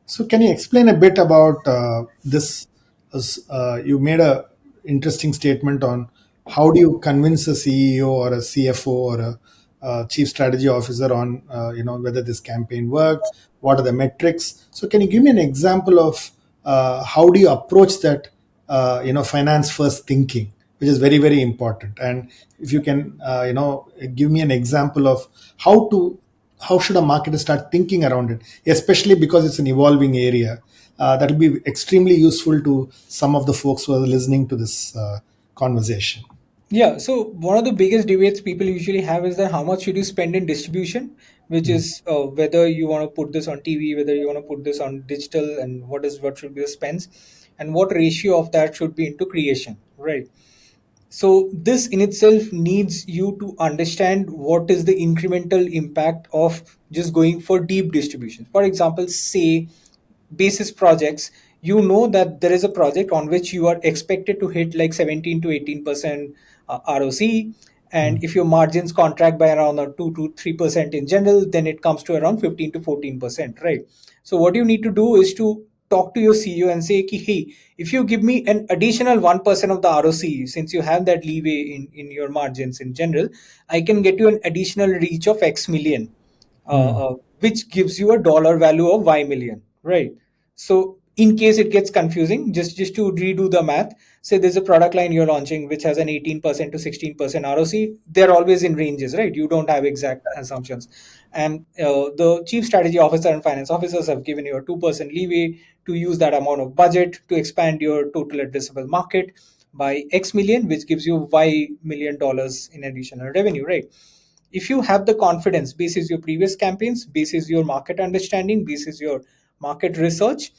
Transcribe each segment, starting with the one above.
So, can you explain a bit about this? You made a interesting statement on how do you convince a CEO or a CFO or a chief strategy officer on whether this campaign worked, what are the metrics. So, can you give me an example of how do you approach that finance first thinking, which is very very important. And if you can give me an example of how to how should a marketer start thinking around it, especially because it's an evolving area. That will be extremely useful to some of the folks who are listening to this conversation. Yeah, so one of the biggest debates people usually have is that how much should you spend in distribution, which Mm, is whether you want to put this on TV, whether you want to put this on digital, and what should be the spends, and what ratio of that should be into creation, right? So this in itself needs you to understand what is the incremental impact of just going for deep distribution. For example, say basis projects, you know that there is a project on which you are expected to hit like 17 to 18% ROC. mm, And if your margins contract by around 2 to 3% in general, then it comes to around 15 to 14%, right? So what you need to do is to talk to your CEO and say, ki, hey, if you give me an additional 1% of the ROC, since you have that leeway in your margins in general, I can get you an additional reach of X million, mm. which gives you a dollar value of Y million, right? So in case it gets confusing, just to redo the math, say there's a product line you're launching which has an 18% to 16% ROC. They're always in ranges, right? You don't have exact assumptions. And the chief strategy officer and finance officers have given you a 2% leeway to use that amount of budget to expand your total addressable market by X million, which gives you Y million dollars in additional revenue, right? If you have the confidence basis your previous campaigns, basis your market understanding, basis your market research,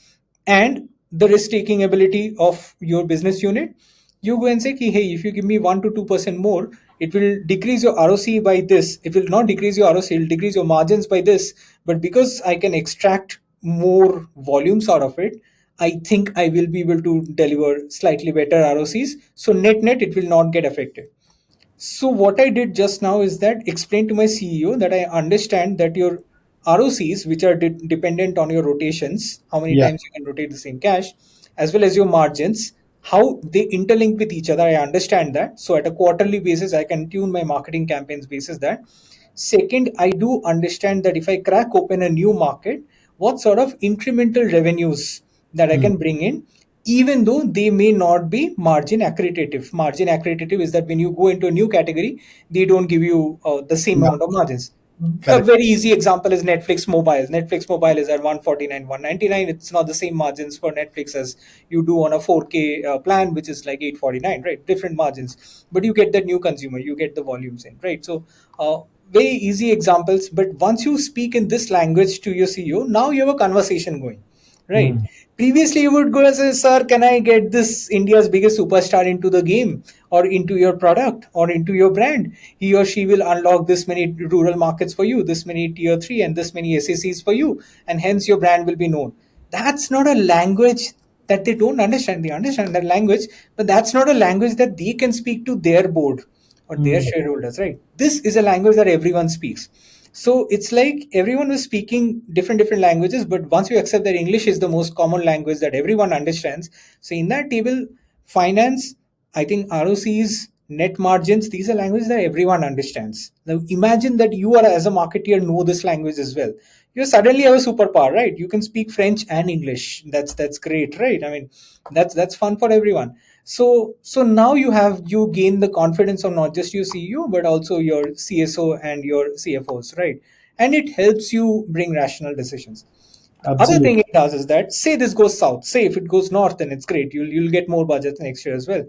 and the risk taking ability of your business unit, you go and say, hey, if you give me 1 to 2% more, it will decrease your ROC by this. It will not decrease your ROC, it will decrease your margins by this. But because I can extract more volumes out of it, I think I will be able to deliver slightly better ROCs. So net net, it will not get affected. So what I did just now is that explain to my CEO that I understand that your ROCs, which are dependent on your rotations, how many Yeah. times you can rotate the same cash, as well as your margins, how they interlink with each other. I understand that. So at a quarterly basis, I can tune my marketing campaigns basis that. Second, I do understand that if I crack open a new market, what sort of incremental revenues that I Mm. can bring in, even though they may not be margin accretive. Margin accretive is that when you go into a new category, they don't give you the same No, amount of margins. A correct. very easy example is Netflix Mobile. Netflix Mobile is at 149, 199. It's not the same margins for Netflix as you do on a 4K plan, which is like 849, right? Different margins. But you get that new consumer, you get the volumes in, right? So, very easy examples. But once you speak in this language to your CEO, now you have a conversation going, right? Mm. Previously, you would go and say, sir, can I get this India's biggest superstar into the game or into your product or into your brand? He or she will unlock this many rural markets for you, this many tier three, and this many SACs for you, and hence your brand will be known. That's not a language that they don't understand. They understand that language, but that's not a language that they can speak to their board or their Mm. shareholders, right? This is a language that everyone speaks. So it's like everyone was speaking different languages, but once you accept that English is the most common language that everyone understands, so in that table, finance, I think ROCs, net margins, these are languages that everyone understands. Now imagine that you are as a marketeer know this language as well. You suddenly have a superpower, right? You can speak French and English. That's great, right? I mean, that's fun for everyone. So now you gain the confidence of not just your CEO but also your CSO and your CFOs, right? And it helps you bring rational decisions. The other thing Absolutely. it does is that say this goes south, say if it goes north, then it's great. You'll get more budget next year as well.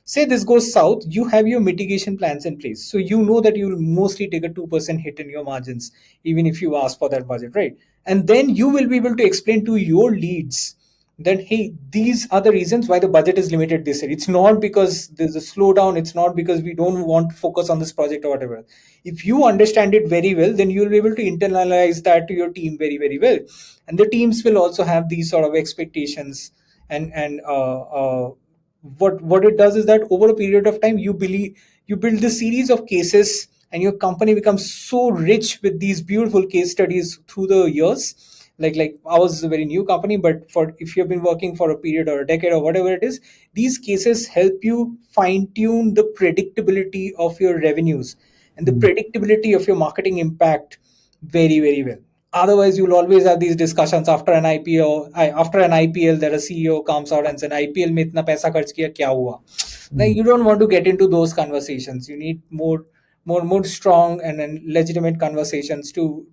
Say this goes south, you have your mitigation plans in place. So you know that you'll mostly take a 2% hit in your margins, even if you ask for that budget, right? And then you will be able to explain to your leads that hey, these are the reasons why the budget is limited this year. It's not because there's a slowdown, it's not because we don't want to focus on this project or whatever. If you understand it very well, then you'll be able to internalize that to your team very, very well. And the teams will also have these sort of expectations. And what it does is that over a period of time, you build this series of cases, and your company becomes so rich with these beautiful case studies through the years Like ours is a very new company, but for if you've been working for a period or a decade or whatever it is, these cases help you fine tune the predictability of your revenues and the Mm. predictability of your marketing impact very, very well. Otherwise, you'll always have these discussions after an IPO. After an IPL, there a CEO comes out and says, "IPL में इतना पैसा खर्च किया क्या हुआ?" Like, Mm. you don't want to get into those conversations. You need more strong and then legitimate conversations to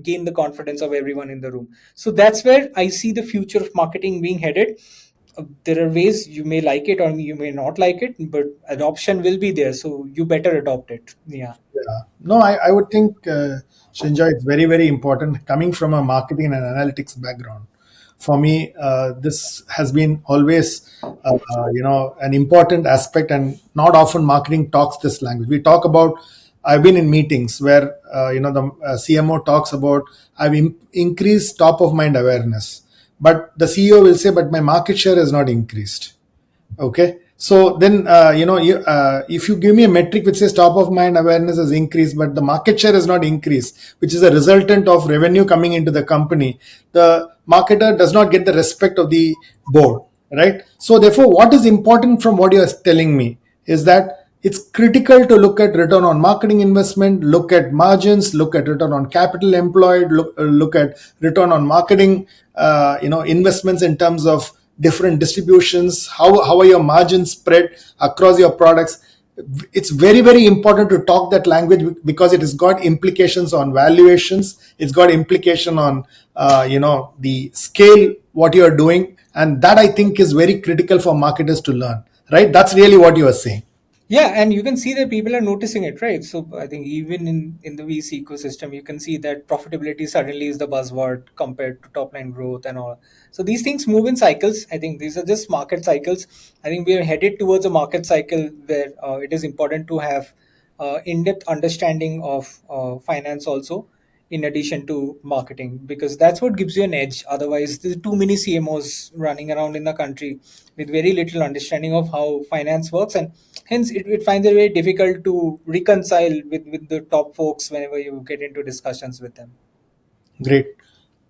gain the confidence of everyone in the room. So that's where I see the future of marketing being headed. There are ways you may like it or you may not like it, but adoption will be there, so you better adopt it. Yeah. Yeah. No, I would think, Srinjoy, it's very, very important. Coming from a marketing and analytics background, for me, this has been always, an important aspect, and not often marketing talks this language. We talk about, I've been in meetings where, the CMO talks about, I've increased top of mind awareness. But the CEO will say, but my market share has not increased. Okay, so then if you give me a metric which says top of mind awareness has increased but the market share has not increased, which is a resultant of revenue coming into the company, the marketer does not get the respect of the board, right? So therefore, what is important from what you are telling me is that it's critical to look at return on marketing investment, look at margins, look at return on capital employed, look at return on marketing investments in terms of different distributions, how are your margins spread across your products. It's very, very important to talk that language because it has got implications on valuations, it's got implication on the scale what you are doing, and that I think is very critical for marketers to learn, right? That's really what you are saying. Yeah, and you can see that people are noticing it, right? So I think even in the VC ecosystem, you can see that profitability suddenly is the buzzword compared to top line growth and all. So these things move in cycles. I think these are just market cycles. I think we are headed towards a market cycle where it is important to have in-depth understanding of finance also, in addition to marketing, because that's what gives you an edge. Otherwise, there's too many CMOs running around in the country with very little understanding of how finance works, and hence it finds it very difficult to reconcile with the top folks whenever you get into discussions with them. Great.